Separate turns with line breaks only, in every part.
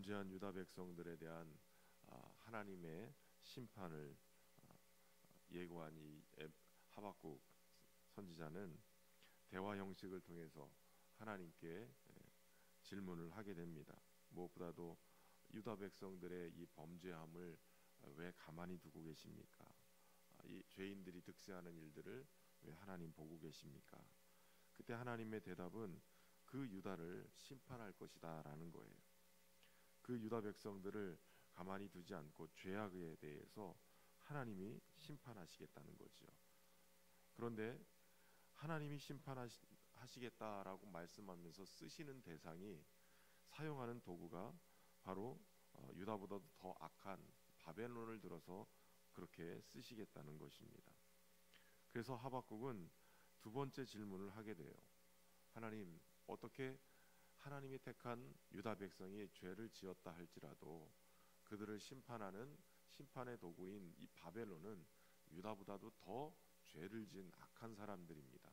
범죄한 유다 백성들에 대한 하나님의 심판을 예고한 이 하박국 선지자는 대화 형식을 통해서 하나님께 질문을 하게 됩니다. 무엇보다도 유다 백성들의 이 범죄함을 왜 가만히 두고 계십니까? 이 죄인들이 득세하는 일들을 왜 하나님 보고 계십니까? 그때 하나님의 대답은 그 유다를 심판할 것이다 라는 거예요. 그 유다 백성들을 가만히 두지 않고 죄악에 대해서 하나님이 심판하시겠다는 거죠. 그런데 하나님이 심판하시겠다라고 말씀하면서 쓰시는 대상이, 사용하는 도구가 바로 유다보다도 더 악한 바벨론을 들어서 그렇게 쓰시겠다는 것입니다. 그래서 하박국은 두 번째 질문을 하게 돼요. 하나님, 어떻게 하나님이 택한 유다 백성이 죄를 지었다 할지라도 그들을 심판하는 심판의 도구인 이 바벨론은 유다보다도 더 죄를 지은 악한 사람들입니다.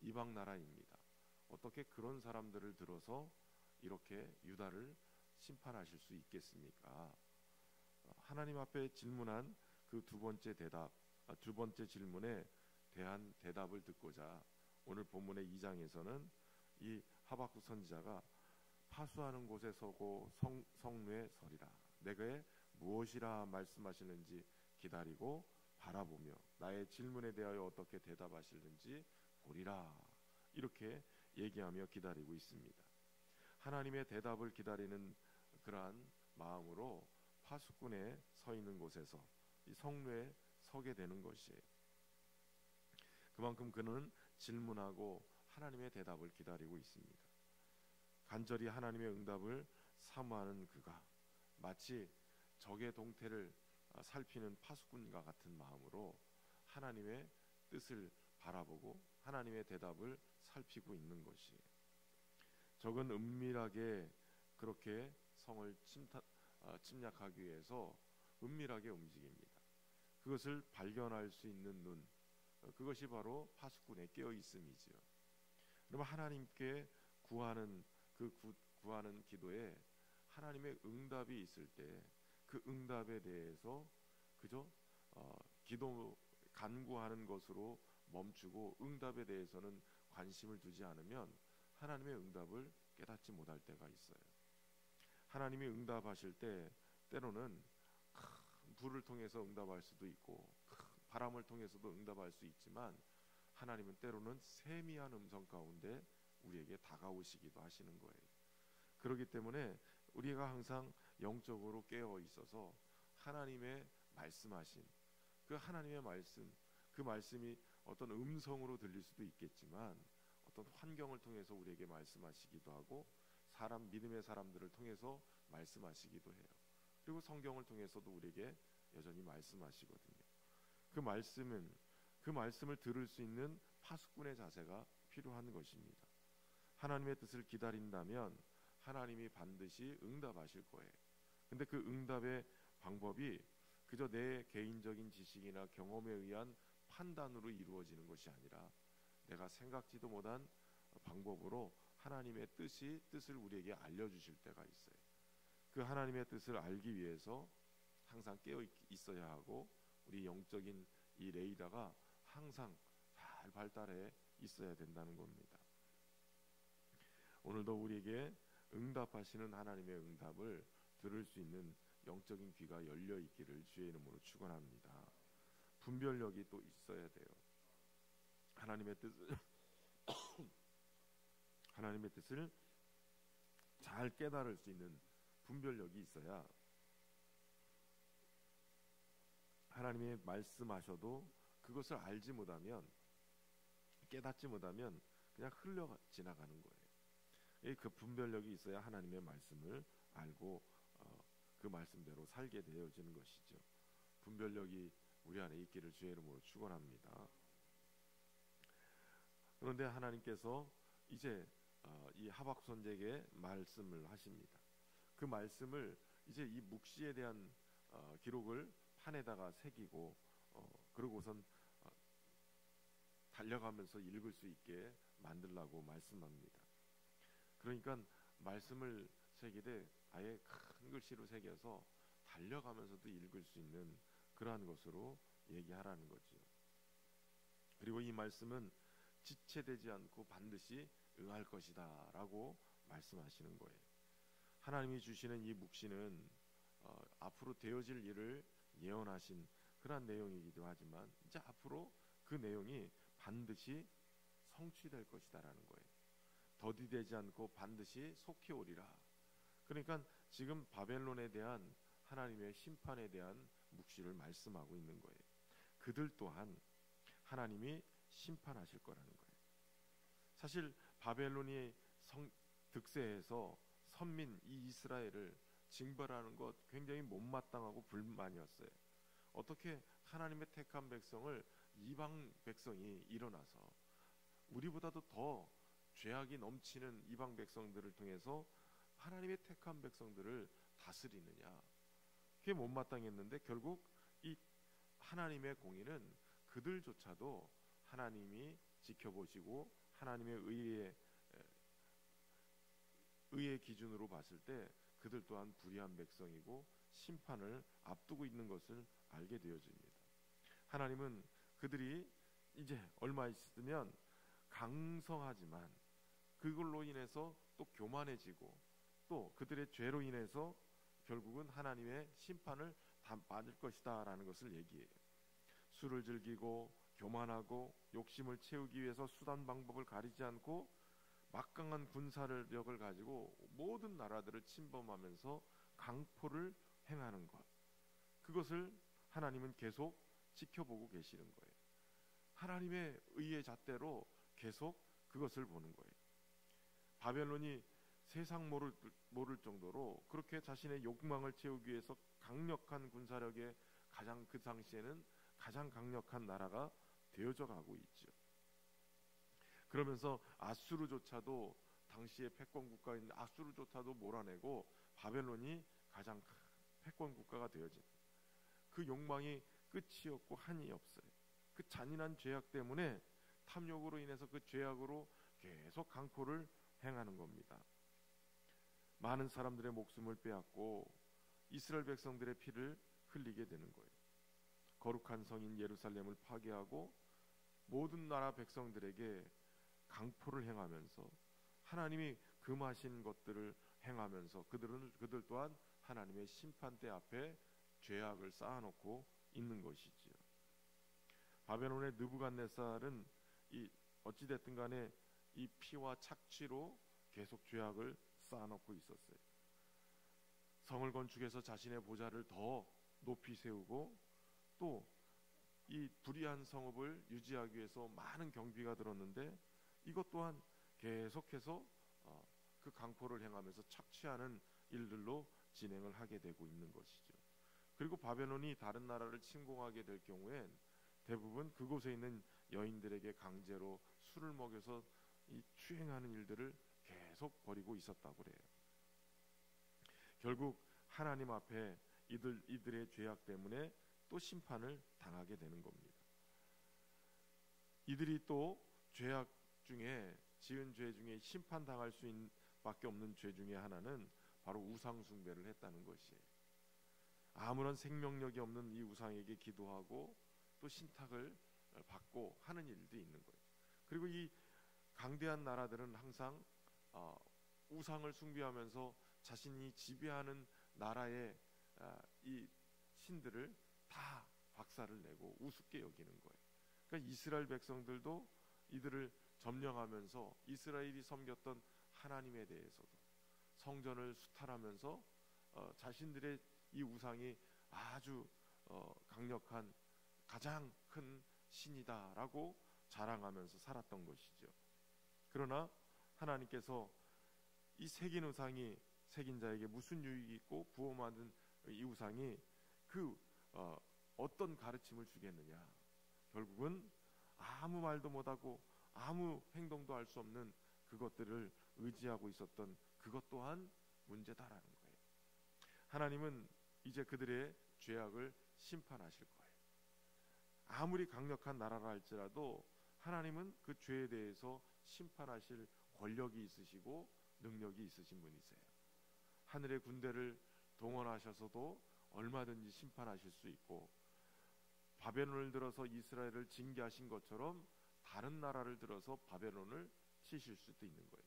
이방 나라입니다. 어떻게 그런 사람들을 들어서 이렇게 유다를 심판하실 수 있겠습니까? 하나님 앞에 질문한 그 두 번째 질문에 대한 대답을 듣고자 오늘 본문의 2장에서는 이 하박국 선지자가 파수하는 곳에 서고 성루에 서리라. 내게 무엇이라 말씀하시는지 기다리고 바라보며 나의 질문에 대하여 어떻게 대답하시는지 보리라. 이렇게 얘기하며 기다리고 있습니다. 하나님의 대답을 기다리는 그러한 마음으로 파수꾼에 서 있는 곳에서 이 성루에 서게 되는 것이에요. 그만큼 그는 질문하고 하나님의 대답을 기다리고 있습니다. 간절히 하나님의 응답을 사모하는 그가 마치 적의 동태를 살피는 파수꾼과 같은 마음으로 하나님의 뜻을 바라보고 하나님의 대답을 살피고 있는 것이에요. 적은 은밀하게 그렇게 성을 침략하기 위해서 은밀하게 움직입니다. 그것을 발견할 수 있는 눈, 그것이 바로 파수꾼의 깨어있음이지요. 그러면 하나님께 구하는 구하는 기도에 하나님의 응답이 있을 때 그 응답에 대해서 그저 간구하는 것으로 멈추고 응답에 대해서는 관심을 두지 않으면 하나님의 응답을 깨닫지 못할 때가 있어요. 하나님이 응답하실 때 때로는 큰 불을 통해서 응답할 수도 있고 큰 바람을 통해서도 응답할 수 있지만 하나님은 때로는 세미한 음성 가운데 우리에게 다가오시기도 하시는 거예요. 그렇기 때문에 우리가 항상 영적으로 깨어 있어서 하나님의 말씀하신 그 하나님의 말씀, 그 말씀이 어떤 음성으로 들릴 수도 있겠지만 어떤 환경을 통해서 우리에게 말씀하시기도 하고 믿음의 사람들을 통해서 말씀하시기도 해요. 그리고 성경을 통해서도 우리에게 여전히 말씀하시거든요. 그 말씀을 들을 수 있는 파수꾼의 자세가 필요한 것입니다. 하나님의 뜻을 기다린다면 하나님이 반드시 응답하실 거예요. 근데 그 응답의 방법이 그저 내 개인적인 지식이나 경험에 의한 판단으로 이루어지는 것이 아니라 내가 생각지도 못한 방법으로 하나님의 뜻을 우리에게 알려주실 때가 있어요. 그 하나님의 뜻을 알기 위해서 항상 깨어 있어야 하고 우리 영적인 이 레이더가 항상 잘 발달해 있어야 된다는 겁니다. 오늘도 우리에게 응답하시는 하나님의 응답을 들을 수 있는 영적인 귀가 열려 있기를 주의 이름으로 축원합니다. 분별력이 또 있어야 돼요. 하나님의 뜻을 잘 깨달을 수 있는 분별력이 있어야 하나님이 말씀하셔도 그것을 알지 못하면 깨닫지 못하면 그냥 흘러 지나가는 거예요. 그 분별력이 있어야 하나님의 말씀을 알고 그 말씀대로 살게 되어지는 것이죠. 분별력이 우리 안에 있기를 주의 이름으로 축원합니다. 그런데 하나님께서 이제 이 하박국 선지자에게 말씀을 하십니다. 그 말씀을 이제 이 묵시에 대한 기록을 판에다가 새기고 그러고선 달려가면서 읽을 수 있게 만들라고 말씀합니다. 그러니까 말씀을 새기되 아예 큰 피글씨로 새겨서 달려가면서도 읽을 수 있는 그러한 것으로 얘기하라는 거지요. 그리고 이 말씀은 지체되지 않고 반드시 응할 것이다 라고 말씀하시는 거예요. 하나님이 주시는 이 묵시는 앞으로 되어질 일을 예언하신 그러한 내용이기도 하지만 이제 앞으로 그 내용이 반드시 성취될 것이다라는 거예요. 더디되지 않고 반드시 속히 오리라. 그러니까 지금 바벨론에 대한 하나님의 심판에 대한 묵시를 말씀하고 있는 거예요. 그들 또한 하나님이 심판하실 거라는 거예요. 사실 바벨론이 득세해서 선민 이 이스라엘을 징벌하는 것 굉장히 못마땅하고 불만이었어요. 어떻게 하나님의 택한 백성을 이방 백성이 일어나서 우리보다도 더 죄악이 넘치는 이방 백성들을 통해서 하나님의 택한 백성들을 다스리느냐. 그게 못마땅했는데 결국 이 하나님의 공의는 그들조차도 하나님이 지켜보시고 하나님의 의의 기준으로 봤을 때 그들 또한 불의한 백성이고 심판을 앞두고 있는 것을 알게 되어집니다. 하나님은 그들이 이제 얼마 있으면 강성하지만 그걸로 인해서 또 교만해지고 또 그들의 죄로 인해서 결국은 하나님의 심판을 다 맞을 것이다 라는 것을 얘기해요. 술을 즐기고 교만하고 욕심을 채우기 위해서 수단 방법을 가리지 않고 막강한 군사력을 가지고 모든 나라들을 침범하면서 강포를 행하는 것, 그것을 하나님은 계속 지켜보고 계시는 거예요. 하나님의 의의 잣대로 계속 그것을 보는 거예요. 바벨론이 세상 모를 정도로 그렇게 자신의 욕망을 채우기 위해서 강력한 군사력에 그 당시에는 가장 강력한 나라가 되어져 가고 있죠. 그러면서 아수르조차도 당시의 패권 국가인 아수르조차도 몰아내고 바벨론이 가장 패권 국가가 되어진 그 욕망이 끝이 없고 한이 없어요. 그 잔인한 죄악 때문에 탐욕으로 인해서 그 죄악으로 계속 강포를 행하는 겁니다. 많은 사람들의 목숨을 빼앗고 이스라엘 백성들의 피를 흘리게 되는 거예요. 거룩한 성인 예루살렘을 파괴하고 모든 나라 백성들에게 강포를 행하면서 하나님이 금하신 것들을 행하면서 그들 또한 하나님의 심판대 앞에 죄악을 쌓아놓고 있는 것이지요. 바벨론의 느부갓네살은 이 어찌됐든 간에 이 피와 착취로 계속 죄악을 쌓아놓고 있었어요. 성을 건축해서 자신의 보좌를 더 높이 세우고 또 이 불의한 성읍을 유지하기 위해서 많은 경비가 들었는데 이것 또한 계속해서 그 강포를 행하면서 착취하는 일들로 진행을 하게 되고 있는 것이죠. 그리고 바벨론이 다른 나라를 침공하게 될 경우엔 대부분 그곳에 있는 여인들에게 강제로 술을 먹여서 이 추행하는 일들을 계속 벌이고 있었다고 그래요. 결국 하나님 앞에 이들의 죄악 때문에 또 심판을 당하게 되는 겁니다. 이들이 또 죄악 중에 지은 죄 중에 심판당할 수밖에 없는 죄 중에 하나는 바로 우상 숭배를 했다는 것이에요. 아무런 생명력이 없는 이 우상에게 기도하고 또 신탁을 받고 하는 일도 있는 거예요. 그리고 이 강대한 나라들은 항상 우상을 숭배하면서 자신이 지배하는 나라의 이 신들을 다 박살을 내고 우습게 여기는 거예요. 그러니까 이스라엘 백성들도 이들을 점령하면서 이스라엘이 섬겼던 하나님에 대해서도 성전을 수탈하면서 자신들의 이 우상이 아주 강력한 가장 큰 신이다라고 자랑하면서 살았던 것이죠. 그러나 하나님께서 이 새긴 우상이 새긴 자에게 무슨 유익이 있고 부어 만든 이 우상이 어떤 가르침을 주겠느냐. 결국은 아무 말도 못하고 아무 행동도 할 수 없는 그것들을 의지하고 있었던 그것 또한 문제다라는 거예요. 하나님은 이제 그들의 죄악을 심판하실 거예요. 아무리 강력한 나라라 할지라도 하나님은 그 죄에 대해서 심판하실 권력이 있으시고 능력이 있으신 분이세요. 하늘의 군대를 동원하셔서도 얼마든지 심판하실 수 있고, 바벨론을 들어서 이스라엘을 징계하신 것처럼 다른 나라를 들어서 바벨론을 치실 수도 있는 거예요.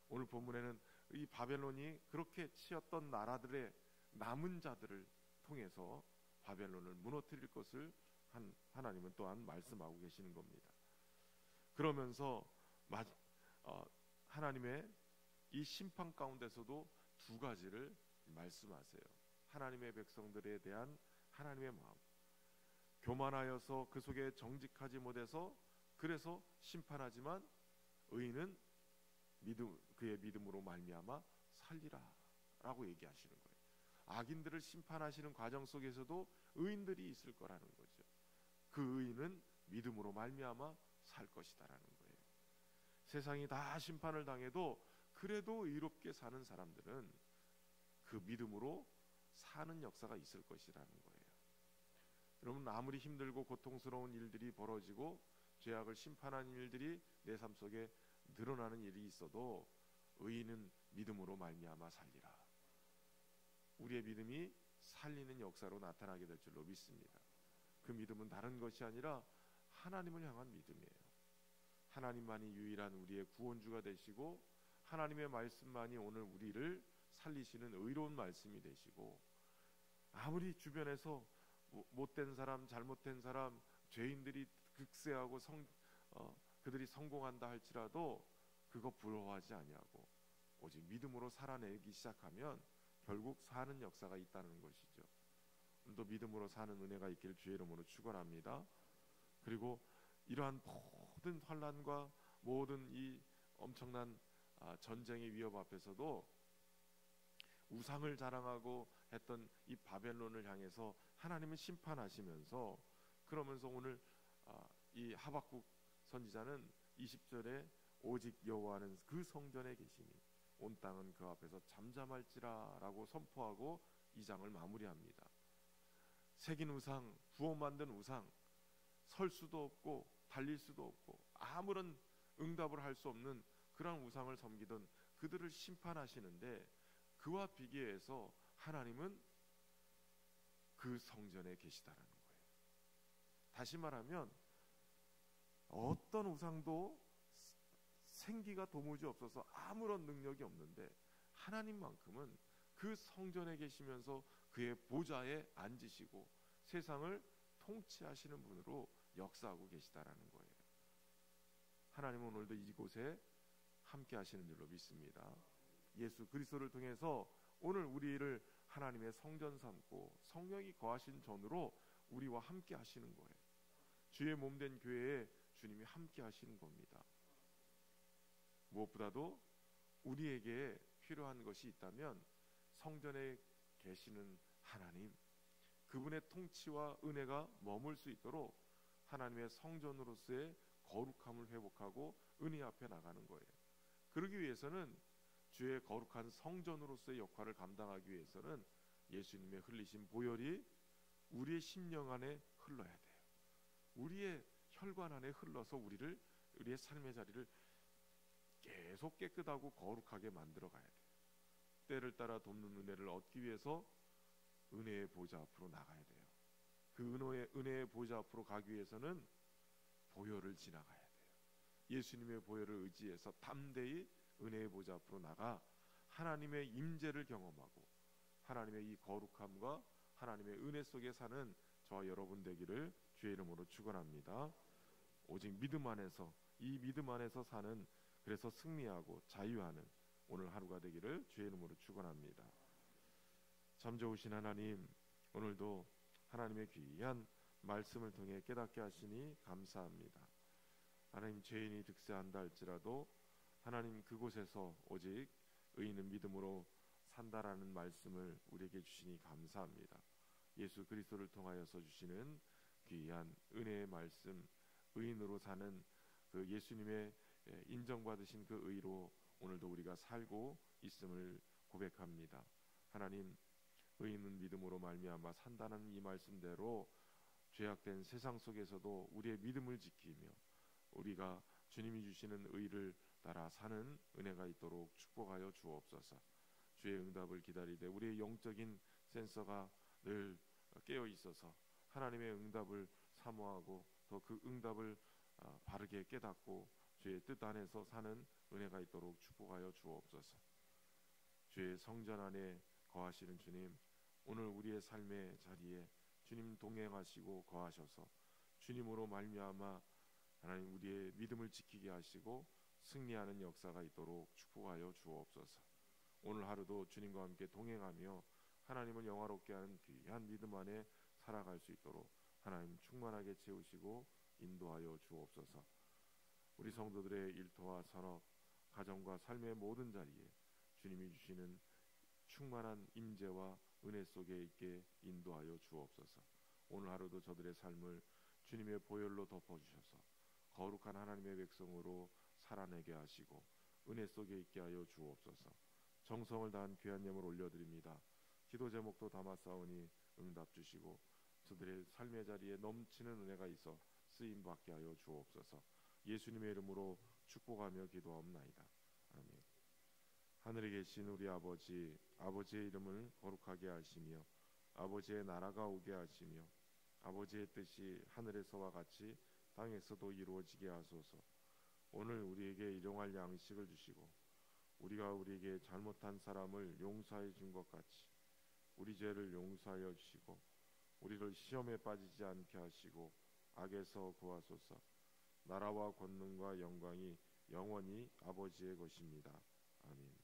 오늘 본문에는 이 바벨론이 그렇게 치었던 나라들의 남은 자들을 통해서 바벨론을 무너뜨릴 것을 하나님은 또한 말씀하고 계시는 겁니다. 그러면서 하나님의 이 심판 가운데서도 두 가지를 말씀하세요. 하나님의 백성들에 대한 하나님의 마음, 교만하여서 그 속에 정직하지 못해서 그래서 심판하지만 의인은 그의 믿음으로 말미암아 살리라 라고 얘기하시는 거예요. 악인들을 심판하시는 과정 속에서도 의인들이 있을 거라는 거죠. 그 의인은 믿음으로 말미암아 살 것이다라는 거예요. 세상이 다 심판을 당해도 그래도 의롭게 사는 사람들은 그 믿음으로 사는 역사가 있을 것이라는 거예요. 여러분, 아무리 힘들고 고통스러운 일들이 벌어지고 죄악을 심판하는 일들이 내 삶 속에 늘어나는 일이 있어도 의인은 믿음으로 말미암아 살리라. 우리의 믿음이 살리는 역사로 나타나게 될 줄로 믿습니다. 그 믿음은 다른 것이 아니라 하나님을 향한 믿음이에요. 하나님만이 유일한 우리의 구원주가 되시고, 하나님의 말씀만이 오늘 우리를 살리시는 의로운 말씀이 되시고, 아무리 주변에서 못된 사람, 잘못된 사람, 죄인들이 극세하고 그들이 성공한다 할지라도 그거 부러워하지 아니하고 오직 믿음으로 살아내기 시작하면 결국 사는 역사가 있다는 것이죠. 또 믿음으로 사는 은혜가 있기를 주의 이름으로 축원합니다. 그리고 이러한 모든 환난과 모든 이 엄청난 전쟁의 위협 앞에서도 우상을 자랑하고 했던 이 바벨론을 향해서 하나님은 심판하시면서, 그러면서 오늘 이 하박국 선지자는 20절에 오직 여호와는 그 성전에 계시니 온 땅은 그 앞에서 잠잠할지라 라고 선포하고 이 장을 마무리합니다. 새긴 우상, 부어 만든 우상, 설 수도 없고 달릴 수도 없고 아무런 응답을 할 수 없는 그런 우상을 섬기던 그들을 심판하시는데, 그와 비교해서 하나님은 그 성전에 계시다라는 거예요. 다시 말하면 어떤 우상도 생기가 도무지 없어서 아무런 능력이 없는데 하나님만큼은 그 성전에 계시면서 그의 보좌에 앉으시고 세상을 통치하시는 분으로 역사하고 계시다라는 거예요. 하나님은 오늘도 이곳에 함께 하시는 줄로 믿습니다. 예수 그리스도를 통해서 오늘 우리를 하나님의 성전 삼고 성령이 거하신 전으로 우리와 함께 하시는 거예요. 주의 몸된 교회에 주님이 함께 하시는 겁니다. 무엇보다도 우리에게 필요한 것이 있다면 성전에 계시는 하나님, 그분의 통치와 은혜가 머물 수 있도록 하나님의 성전으로서의 거룩함을 회복하고 은혜 앞에 나가는 거예요. 그러기 위해서는 주의 거룩한 성전으로서의 역할을 감당하기 위해서는 예수님의 흘리신 보혈이 우리의 심령 안에 흘러야 돼요. 우리의 혈관 안에 흘러서 우리의 삶의 자리를 계속 깨끗하고 거룩하게 만들어 가야 돼요. 때를 따라 돕는 은혜를 얻기 위해서 은혜의 보좌 앞으로 나가야 돼요. 그 은혜의 보좌 앞으로 가기 위해서는 보혈을 지나가야 돼요. 예수님의 보혈을 의지해서 담대히 은혜의 보좌 앞으로 나가 하나님의 임재를 경험하고 하나님의 이 거룩함과 하나님의 은혜 속에 사는 저와 여러분 되기를 주의 이름으로 축원합니다. 오직 믿음 안에서, 이 믿음 안에서 사는, 그래서 승리하고 자유하는 오늘 하루가 되기를 주의 이름으로 축원합니다. 참 좋으신 하나님, 오늘도 하나님의 귀한 말씀을 통해 깨닫게 하시니 감사합니다. 하나님, 죄인이 득세한다 할지라도 하나님 그곳에서 오직 의인은 믿음으로 산다라는 말씀을 우리에게 주시니 감사합니다. 예수 그리스도를 통하여서 주시는 귀한 은혜의 말씀, 의인으로 사는 그 예수님의 인정받으신 그 의로 오늘도 우리가 살고 있음을 고백합니다. 하나님, 의인은 믿음으로 말미암아 산다는 이 말씀대로 죄악된 세상 속에서도 우리의 믿음을 지키며 우리가 주님이 주시는 의를 따라 사는 은혜가 있도록 축복하여 주옵소서. 주의 응답을 기다리되 우리의 영적인 센서가 늘 깨어 있어서 하나님의 응답을 사모하고 또 그 응답을 바르게 깨닫고 주의 뜻 안에서 사는 은혜가 있도록 축복하여 주옵소서. 주의 성전 안에 거하시는 주님, 오늘 우리의 삶의 자리에 주님 동행하시고 거하셔서 주님으로 말미암아 하나님 우리의 믿음을 지키게 하시고 승리하는 역사가 있도록 축복하여 주옵소서. 오늘 하루도 주님과 함께 동행하며 하나님을 영화롭게 하는 귀한 믿음 안에 살아갈 수 있도록 하나님 충만하게 채우시고 인도하여 주옵소서. 우리 성도들의 일터와 산업, 가정과 삶의 모든 자리에 주님이 주시는 충만한 임재와 은혜 속에 있게 인도하여 주옵소서. 오늘 하루도 저들의 삶을 주님의 보혈로 덮어주셔서 거룩한 하나님의 백성으로 살아내게 하시고 은혜 속에 있게 하여 주옵소서. 정성을 다한 귀한 예물 올려드립니다. 기도 제목도 담았사오니 응답 주시고 저들의 삶의 자리에 넘치는 은혜가 있어 쓰임받게 하여 주옵소서. 예수님의 이름으로 축복하며 기도하옵나이다. 아멘. 하늘에 계신 우리 아버지, 아버지의 이름을 거룩하게 하시며 아버지의 나라가 오게 하시며 아버지의 뜻이 하늘에서와 같이 땅에서도 이루어지게 하소서. 오늘 우리에게 일용할 양식을 주시고 우리가 우리에게 잘못한 사람을 용서해 준 것 같이 우리 죄를 용서하여 주시고 우리를 시험에 빠지지 않게 하시고 악에서 구하소서. 나라와 권능과 영광이 영원히 아버지의 것입니다. 아멘.